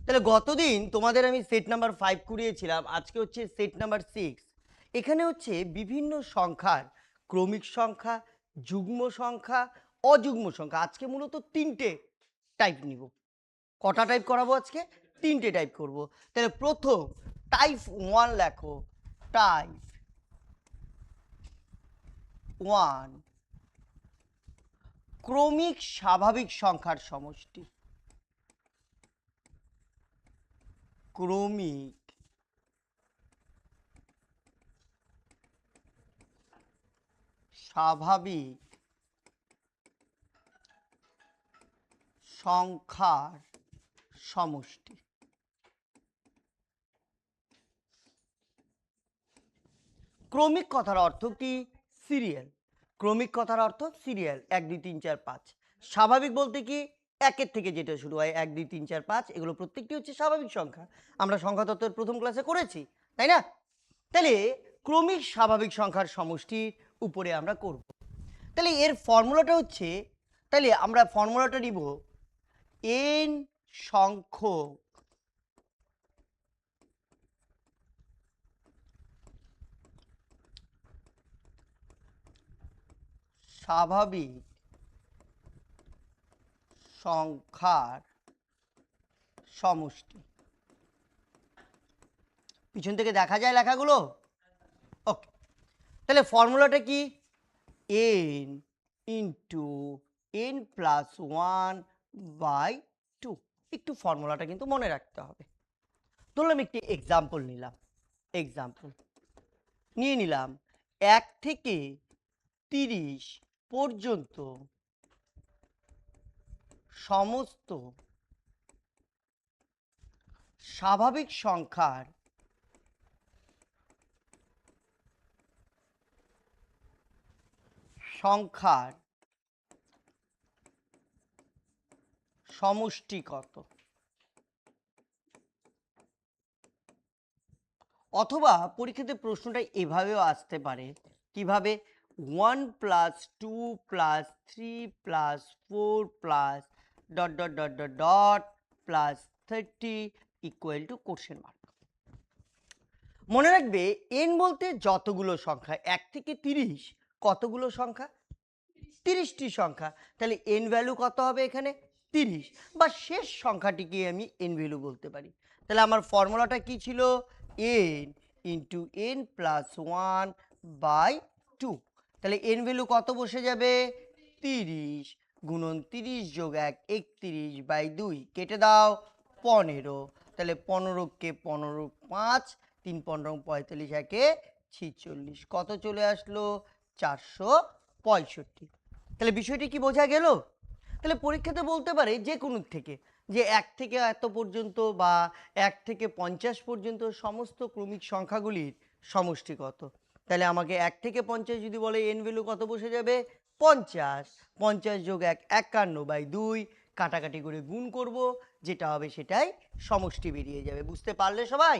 তাহলে গতদিন তোমাদের আমি সেট নাম্বার 5 করিয়েছিলাম, আজকে হচ্ছে সেট নাম্বার 6। এখানে হচ্ছে বিভিন্ন সংখ্যার ক্রমিক সংখ্যা, যুগ্ম সংখ্যা, অযুগ্ম সংখ্যা। আজকে মূলত 3টে টাইপ নিব। কটা টাইপ করাবো আজকে? 3টে টাইপ করব। তাহলে প্রথম টাইপ 1 লেখো। টাইপ 1 ক্রমিক স্বাভাবিক সংখ্যার সমষ্টি। ক্রমিক স্বাভাবিক সংখ্যার সমষ্টি। ক্রমিক কথার অর্থ কি? সিরিয়াল। ক্রমিক কথার অর্থ সিরিয়াল, 1 2 3 4 5। স্বাভাবিক বলতে কি? একের থেকে যেটা শুরু হয়, 1 2 3 4 5, এগুলো প্রত্যেকটি হচ্ছে স্বাভাবিক সংখ্যা। আমরা সংখ্যা তত্ত্বের প্রথম ক্লাসে করেছি, তাই না? তাহলে ক্রমিক স্বাভাবিক সংখ্যার সমষ্টির উপরে আমরা করব। তাহলে এর ফর্মুলাটা হচ্ছে, তাহলে আমরা ফর্মুলাটা নিব n সংখ্যক স্বাভাবিক সংখ্যার সমষ্টি। পিছন থেকে দেখা যায় লেখাগুলো? ওকে, তাহলে ফর্মুলাটা কি? n into n plus 1/2। একটু ফর্মুলাটা কিন্তু মনে রাখতে হবে। ধরলাম একটি এক্সাম্পল নিলাম। এক্সাম্পল নিয়ে নিলাম 1 থেকে 30 পর্যন্ত সমস্ত স্বাভাবিক সংখ্যার সমষ্টি কত? অথবা পরীক্ষাতে প্রশ্নটা এভাবেও আসতে পারে, কিভাবে? 1 plus 2 plus 3 plus 4 plus dot dot dot dot dot plus 30 equal to question mark. মনে রাখবে n বলতে যতগুলো সংখ্যা, 1 থেকে 30 কতগুলো সংখ্যা? 30টি সংখ্যা। তাহলে n ভ্যালু কত হবে এখানে? 30, বা শেষ সংখ্যাটিকে আমি n ভ্যালু বলতে পারি। তাহলে আমার ফর্মুলাটা কি ছিল? n into n plus 1/2। তাহলে n ভ্যালু কত বসে যাবে? 30 গুণন 30 যোগ 1 31/2, কেটে দাও 15। তাহলে 15কে 15 5, 3 15 45, 1 46, কত চলে আসলো? 465। তাহলে বিষয়টি কি বোঝা গেল? তাহলে পরীক্ষাতে বলতে পারে যে কোনো থেকে, যে 1 থেকে এত পর্যন্ত বা 1 থেকে 50 পর্যন্ত সমস্ত ক্রমিক সংখ্যাগুলির সমষ্টি কত। তাহলে আমাকে 1 থেকে 50 যদি বলে n ভ্যালু কত বসে যাবে? 50। 50 যোগ 1 51/2, কাটাকাটি করে গুণ করব, যেটা হবে সেটাই সমষ্টি বেরিয়ে যাবে। বুঝতে পারলে সবাই?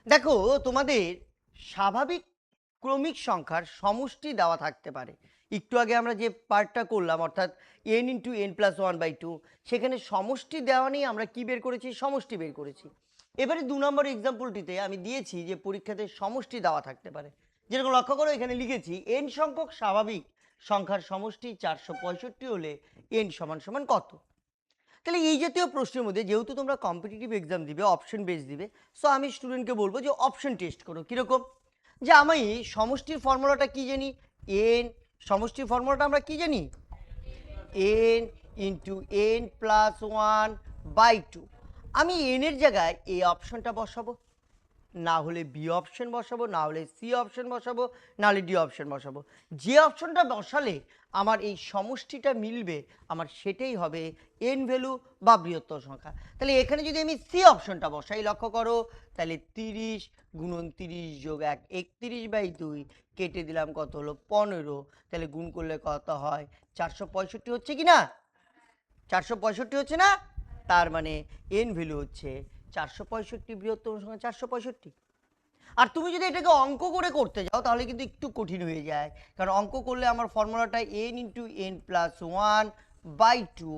দেখো, তোমাদের স্বাভাবিক ক্রমিক সংখ্যার সমষ্টি দেওয়া থাকতে পারে। একটু আগে আমরা যে পার্টটা করলাম, অর্থাৎ n ইন্টু n প্লাস 1/2, সেখানে সমষ্টি দেওয়া নেই, আমরা কি বের করেছি? সমষ্টি বের করেছি। এবারে 2 নম্বর এক্সাম্পলটিতে আমি দিয়েছি যে পরীক্ষাতে সমষ্টি দেওয়া থাকতে পারে। যেরকম লক্ষ্য করো, এখানে লিখেছি n সংখ্যক স্বাভাবিক সংখ্যার সমষ্টি 465 হলে n সমান সমান কত। তাহলে এই জাতীয় প্রশ্নের মধ্যে যেহেতু তোমরা কম্পিটিটিভ এক্সাম দিবে, অপশন বেস দিবে, সো আমি স্টুডেন্টকে বলবো যে অপশন টেস্ট করো। কীরকম? যে আমি সমষ্টির ফর্মুলাটা কি জানি? এন। সমষ্টির ফর্মুলাটা আমরা কি জানি? N into N plus 1/2। আমি এনের জায়গায় এ অপশনটা বসাবো, না হলে বি অপশন বসাবো, না হলে সি অপশন বসাবো, না হলে ডি অপশন বসাবো। যে অপশনটা বসালে আমার এই সমষ্টিটা মিলবে, আমার সেটাই হবে এন ভ্যালু বা বৃহত্তর সংখ্যা। তাহলে এখানে যদি আমি সি অপশনটা বসাই, লক্ষ্য করো, তাহলে 30 গুণন 30 যোগ 1 31/2, কেটে দিলাম কত হলো? 15। তাহলে গুণ করলে কত হয়? 465 হচ্ছে কি না? 465 হচ্ছে না? তার মানে এন ভ্যালু হচ্ছে 465, বৃহত্তম সংখ্যা 465। আর তুমি যদি এটাকে অঙ্ক করে করতে যাও তাহলে কিন্তু একটু কঠিন হয়ে যায়, কারণ অঙ্ক করলে আমার ফর্মুলাটা n into n plus 1 by two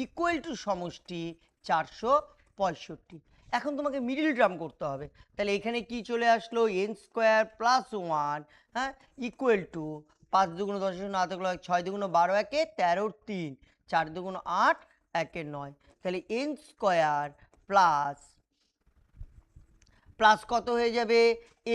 equal to সমষ্টি 465। এখন তোমাকে মিডিল টার্ম করতে হবে, তাহলে এখানে কি চলে আসলো, এন স্কোয়ার প্লাস ওয়ান, হ্যাঁ, ইকুয়াল টু 5 দুগুণ 10 8 গুণ 6 দুগুণ 12 একে 13 3 4 দুগুণ 8 একে 9, তাহলে এন স্কোয়ার প্লাস প্লাস কত হয়ে যাবে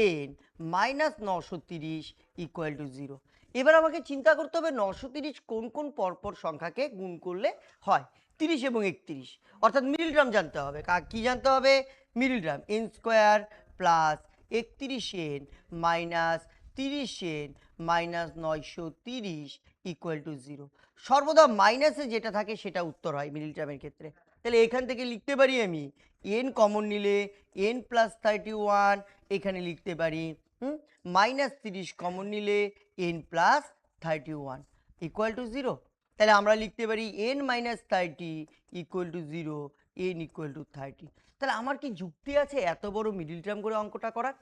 এন মাইনাস 930 ইকুয়াল টু 0। এবার আমাকে চিন্তা করতে হবে 930 কোন কোন পরপর সংখ্যাকে গুণ করলে হয়, 30 এবং 31, অর্থাৎ মিডিল টার্ম জানতে হবে। কি জানতে হবে, middle term, N square plus 31 N minus 30 N minus 930 equal to 0। সর্বদা মাইনাসে যেটা থাকে সেটা উত্তর হয় মিডিল টার্মের ক্ষেত্রে। তাহলে এখান থেকে লিখতে পারি আমি এন কমন নিলে এন প্লাস 31, এখানে লিখতে পারি মাইনাস 30 কমন নিলে এন প্লাস 31 ইকুয়াল টু 0। তাহলে আমরা লিখতে পারি N minus 30 equal to 0, N equal to 30। তাহলে আমার কি যুক্তি আছে এত বড় মিডিল টার্ম করে অঙ্কটা করার?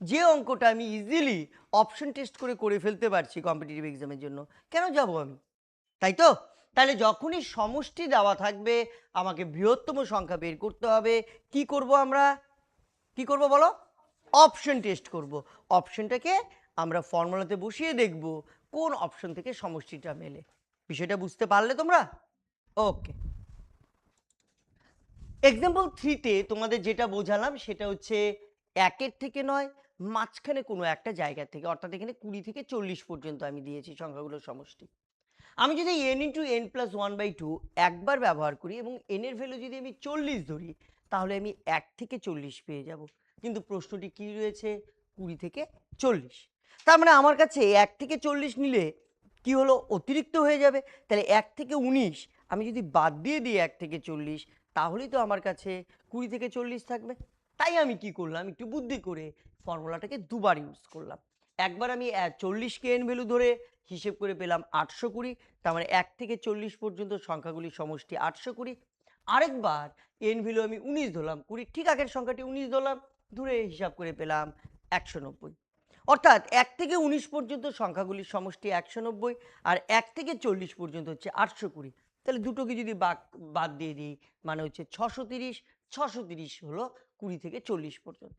যে অঙ্কটা আমি ইজিলি অপশন টেস্ট করে ফেলতে পারছি কম্পিটিটিভ এক্সামের জন্য, কেন যাব আমি, তাই তো? তাহলে যখনই সমষ্টি দেওয়া থাকবে আমাকে বৃহত্তম সংখ্যা বের করতে হবে। কি করব আমরা, কি করব বলো, অপশন টেস্ট করব। অপশনটাকে আমরা ফর্মুলাতে বসিয়ে দেখব কোন অপশন থেকে সমষ্টিটা মেলে। বিষয়টা বুঝতে পারলে তোমরা? ওকে, এক্সাম্পল 3তে তোমাদের যেটা বোঝালাম সেটা হচ্ছে 1-এর থেকে নয়, মাঝখানে কোনো একটা জায়গা থেকে, অর্থাৎ এখানে 20 থেকে 40 পর্যন্ত আমি দিয়েছি সংখ্যাগুলোর সমষ্টি। আমি যদি n into N plus one by two একবার ব্যবহার করি এবং n এর ভ্যালু যদি আমি 40 ধরি, তাহলে আমি 1 থেকে 40 পেয়ে যাব। কিন্তু প্রশ্নটি কি রয়েছে, 20 থেকে 40। তার মানে আমার কাছে 1 থেকে 40 নিলে কি হলো, অতিরিক্ত হয়ে যাবে। তাহলে 1 থেকে 19 আমি যদি বাদ দিয়ে দিই 1 থেকে 40, তাহলেই তো আমার কাছে 20 থেকে 40 থাকবে। তাই আমি কি করলাম, একটু বুদ্ধি করে ফর্মুলাটাকে দুবার ইউজ করলাম। একবার আমি 40কে এন ভ্যালু ধরে হিসেব করে পেলাম 820, তার মানে 1 থেকে 40 পর্যন্ত সংখ্যাগুলির সমষ্টি 820। আরেকবার এন ভ্যালু আমি 19 ধরলাম, 20 ঠিক আগের সংখ্যাটি 19 ধরলাম, ধরে হিসাব করে পেলাম 190। অর্থাৎ 1 থেকে 19 পর্যন্ত সংখ্যাগুলির সমষ্টি 190, আর 1 থেকে 40 পর্যন্ত হচ্ছে 820। তাহলে দুটোকে যদি বাদ দিয়ে দিই মানে হচ্ছে 630। 630 হলো 20 থেকে 40 পর্যন্ত।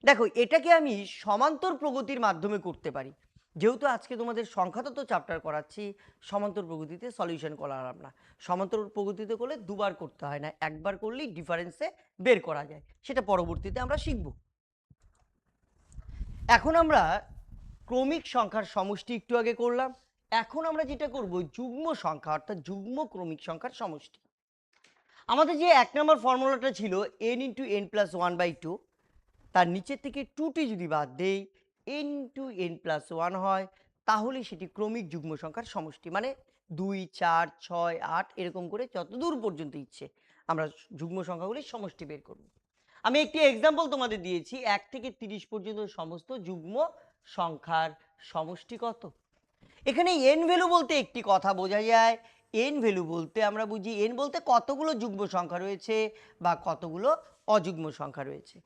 দেখো, এটাকে আমি সমান্তর প্রগতির মাধ্যমে করতে পারি। যেহেতু আজকে তোমাদের সংখ্যাতত্ত্ব চ্যাপ্টার করাচ্ছি, সমান্তর প্রগতিতে সলিউশন করালাম না। সমান্তর প্রগতিতে করলে দুবার করতে হয় না, একবার করলেই ডিফারেন্সে বের করা যায়, সেটা পরবর্তীতে আমরা শিখব। এখন আমরা ক্রমিক সংখ্যার সমষ্টি একটু আগে করলাম, এখন আমরা যেটা করব যুগ্ম সংখ্যা, অর্থাৎ যুগ্ম ক্রমিক সংখ্যার সমষ্টি। আমাদের যে 1 নম্বর ফর্মুলাটা ছিল n into N plus one by two, তার নিচের থেকে 2টি যদি বাদ দেই n to n plus one হয়, তাহলে সেটি ক্রমিক যুগ্ম সংখ্যার সমষ্টি। মানে 2 4 6 8 এরকম করে যতদূর পর্যন্ত ইচ্ছে আমরা যুগ্ম সংখ্যাগুলির সমষ্টি বের করব। আমি একটি এক্সাম্পল তোমাদের দিয়েছি, 1 থেকে 30 পর্যন্ত সমস্ত যুগ্ম সংখ্যার সমষ্টি কত। এখানে এন ভ্যালু বলতে একটি কথা বোঝা যায়, এন ভ্যালু বলতে আমরা বুঝি এন বলতে কতগুলো যুগ্ম সংখ্যা রয়েছে বা কতগুলো অযুগ্ম সংখ্যা রয়েছে।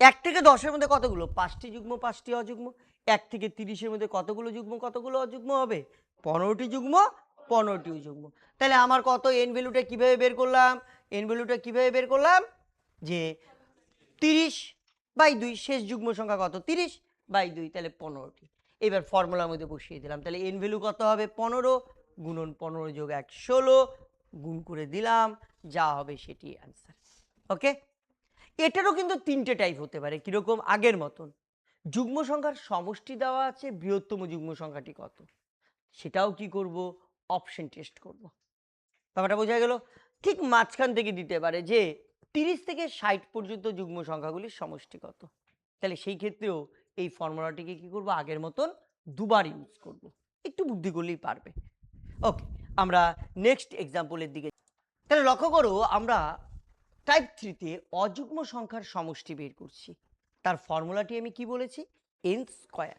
1 থেকে 10-এর মধ্যে কতগুলো, 5টি যুগ্ম 5টি অযুগ্ম। 1 থেকে 30-এর মধ্যে কতগুলো যুগ্ম কতগুলো অযুগ্ম হবে, 15টি যুগ্ম 15টি অযুগ্ম। তাহলে আমার কত এন ভ্যালুটা কিভাবে বের করলাম, এন ভ্যালুটা কিভাবে বের করলাম, যে 30/2, শেষ যুগ্ম সংখ্যা কত, 30/2, তাহলে 15টি। এবার ফর্মুলার মধ্যে বসিয়ে দিলাম, তাহলে এন ভ্যালু কত হবে, 15 গুণন 15 যোগ 1 16, গুণ করে দিলাম, যা হবে সেটি অ্যান্সার। ওকে, এটারও কিন্তু 3টে টাইপ হতে পারে, কিরকম, আগের মতন যুগ্ম সংখ্যার সমষ্টি দেওয়া আছে, বৃহত্তম যুগ্ম সংখ্যাটি কত, সেটাও কি করব, অপশন টেস্ট করব। ব্যাপারটা বোঝা গেল। ঠিক মাঝখান থেকে দিতে পারে যে 30 থেকে 60 পর্যন্ত যুগ্ম সংখ্যাগুলির সমষ্টি কত। তাহলে সেই ক্ষেত্রেও এই ফর্মুলাটিকে কি করব, আগের মতন দুবার ইউজ করব, একটু বুদ্ধি করলেই পারবে। ওকে, আমরা নেক্সট এক্সাম্পলের দিকে। তাহলে লক্ষ্য করো, আমরা টাইপ 3তে অযুগ্ম সংখ্যার সমষ্টি বের করছি। তার ফর্মুলাটি আমি কি বলেছি, এন স্কোয়ার।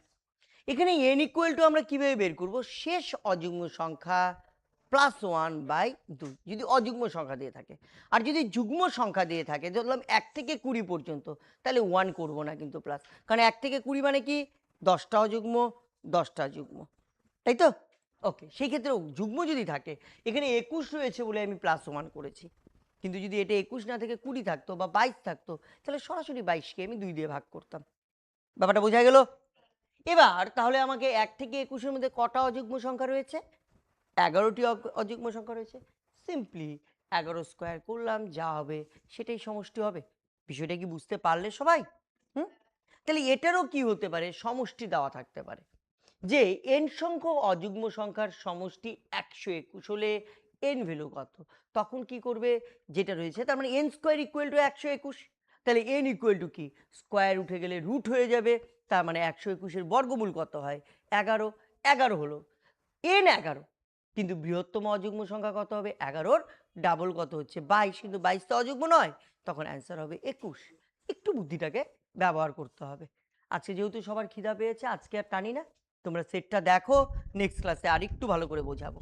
এখানে এন ইকুয়াল টু আমরা কিভাবে বের করব, শেষ অযুগ্ম সংখ্যা প্লাস 1/2 যদি অযুগ্ম সংখ্যা দিয়ে থাকে। আর যদি যুগ্ম সংখ্যা দিয়ে থাকে, ধরলাম 1 থেকে 20 পর্যন্ত, তাহলে 1 করব না কিন্তু প্লাস, কারণ 1 থেকে 20 মানে কি 10টা অযুগ্ম 10টা যুগ্ম, তাই তো? ওকে, সেই ক্ষেত্রে যুগ্ম যদি থাকে, এখানে ২১ রয়েছে বলে আমি +1 করেছি। কিন্তু যদি এটা ২১ না থেকে ২০ থাকতো বা ২২ থাকতো, তাহলে সরাসরি ২২ কে আমি ২ দিয়ে ভাগ করতাম। ব্যাপারটা বোঝা গেল? এবার তাহলে আমাকে ১ থেকে ২১ এর মধ্যে কটা অযুগ্ম সংখ্যা রয়েছে? ১১টি অযুগ্ম সংখ্যা রয়েছে। সিম্পলি ১১ স্কোয়ার করলাম, যা হবে সেটাই সমষ্টি হবে। বিষয়টা কি বুঝতে পারলে সবাই? হুম? তাহলে এটারও কি হতে পারে? সমষ্টি দেওয়া থাকতে পারে। যে n সংখ্যক অযুগ্ম সংখ্যার সমষ্টি ১২১ হলে n ভ্যালু কত? তখন কি করবে? যেটা রয়েছে তার মানে n স্কোয়ার ইকুয়াল টু ১২১। তাহলে n ইকুয়াল টু কি? স্কোয়ার উঠে গেলে রুট হয়ে যাবে। তার মানে ১২১ এর বর্গমূল কত হয়? ১১। ১১ হলো। n ১১। কিন্তু বৃহত্তম অযুগ্ম সংখ্যা কত হবে? ১১ র ডাবল কত হচ্ছে? ২২। কিন্তু ২২ তো অযুগ্ম নয়। তখন অ্যান্সার হবে ২১। একটু বুদ্ধিটাকে ব্যবহার করতে হবে। আজকে যেহেতু সবার খিদা পেয়েছে, আজকে আর টানি না। তোমরা সেটটা দেখো, নেক্সট ক্লাসে আরেকটু ভালো করে বোঝাবো।